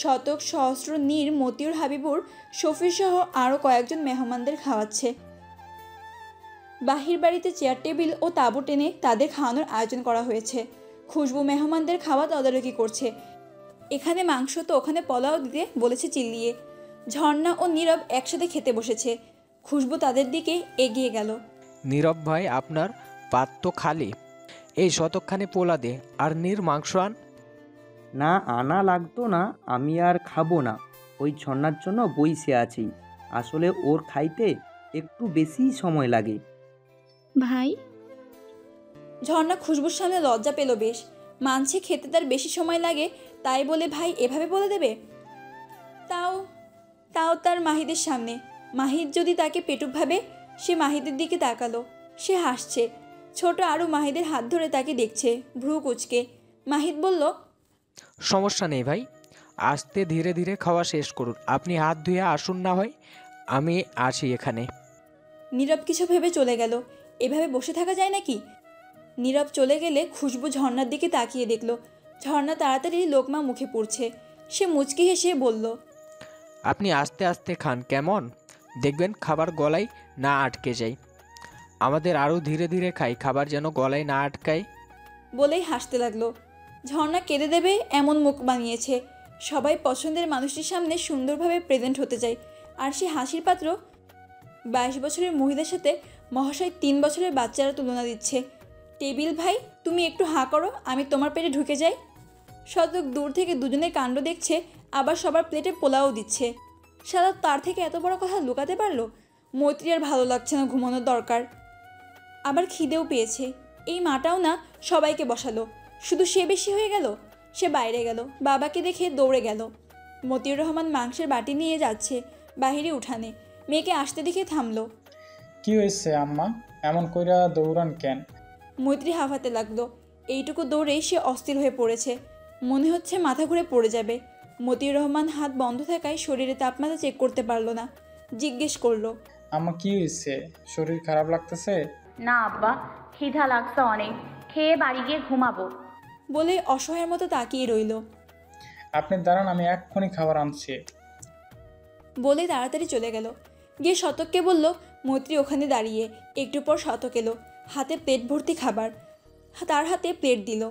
শতক, সহস্র, নীর, মতিউর, হাবিবুর, শফিসহ আরও কয়েকজন মেহমানদের খাওয়াচ্ছে। বাহির বাড়িতে চেয়ার টেবিল ও তাঁবু টেনে তাদের খাওয়ানোর আয়োজন করা হয়েছে। খুশবু মেহমানদের খাওয়া তদারকি করছে। এখানে মাংস তো ওখানে পোলাও দিতে বলেছে চিল্লিয়ে। ঝর্ণা ও নীরব একসাথে খেতে বসেছে। খুশবু তাদের দিকে এগিয়ে গেল। নীরব ভাই, আপনার পাত তো খালি, এই শতকখানে পোলা দে, আর নীর মাংস আন। না, আনা লাগতো না, আমি আর খাবো না। ওই ঝর্ণার জন্য বইসে আছি। আসলে ওর খাইতে একটু বেশি সময় লাগে। ভাই, ঝর্ণা খুশবুর সামনে লজ্জা পেল বেশ। মানছে খেতে তার বেশি সময় লাগে, তাই বলে ভাই এভাবে বলে দেবে? তাও তাও তার মাহিদের সামনে। মাহিদ যদি তাকে পেটুক ভাবে? সে মাহিদের দিকে তাকালো। সে হাসছে। ছোট আরও মাহিদের হাত ধরে তাকে দেখছে, ভ্রু কুচকে। মাহিদ বলল, সমস্যা নেই ভাই, আস্তে ধীরে ধীরে খাওয়া শেষ করুন। আপনি হাত ধুয়ে আসুন না হয়, আমি আসি এখানে। নীরব কিছু ভেবে চলে গেল। এভাবে বসে থাকা যায় নাকি? নীরব চলে গেলে খুশবু ঝর্ণার দিকে তাকিয়ে দেখল। ঝর্ণা তাড়াতাড়ি লোকমা মুখে পড়ছে। সে মুচকি হেসে বলল, আপনি আস্তে আস্তে খান কেমন, দেখবেন খাবার গলায় না আটকে যায়। আমাদের আরও ধীরে ধীরে খাই, খাবার যেন গলায় না আটকায়। বলেই হাসতে লাগলো। ঝর্ণা কেঁদে দেবে এমন মুখ বানিয়েছে। সবাই পছন্দের মানুষটির সামনে সুন্দরভাবে প্রেজেন্ট হতে চায়। আর সে হাসির পাত্র। 22 বছরের মহিলার সাথে মহাশয় 3 বছরের বাচ্চারা তুলনা দিচ্ছে। টেবিল ভাই, তুমি একটু হাঁ করো, আমি তোমার পেটে ঢুকে যাই। শতক দূর থেকে দুজনের কাণ্ড দেখছে, আবার সবার প্লেটে পোলাও দিচ্ছে। সাদা তার থেকে এত বড় কথা লুকাতে পারলো? মৈত্রী আর ভালো লাগছে না, ঘুমানোর দরকার। আবার খিদেও পেয়েছে। এই মাটাও না সবাইকে বসালো, শুধু সে বেশি হয়ে গেল। সে বাইরে গেল, বাবাকে দেখে দৌড়ে গেল। মতিউর রহমান মাংসের বাটি নিয়ে যাচ্ছে বাহিরে উঠানে। মেয়েকে আসতে দেখে থামলো। কি হয়েছে আম্মা, এমন কইরা দৌড়ান কেন? মৈত্রী হাঁফাতে লাগলো। এইটুকু দৌড়েই সে অস্থির হয়ে পড়েছে। মনে হচ্ছে মাথা ঘুরে পড়ে যাবে। মতিউর রহমান হাত বন্ধ থাকায় শরীরে তাপমাত্রা চেক করতে পারল না। জিজ্ঞেস করলো, আমার কি হয়েছে? শরীর খারাপ লাগতেছে? না আব্বা, খিদা লাগছে অনেক, খেয়ে বাড়ি গিয়ে ঘুমাবো। বলে অসহায়ের মতো তাকিয়ে রইল। আপনি দাঁড়ান, আমি এক্ষুনি খাবার আনছি। বলে তাড়াতাড়ি চলে গেল। গিয়ে শতককে বলল। মৈত্রী ওখানে দাঁড়িয়ে। একটু পর শতক এলো, হাতে প্লেট ভর্তি খাবার। তার হাতে প্লেট দিল।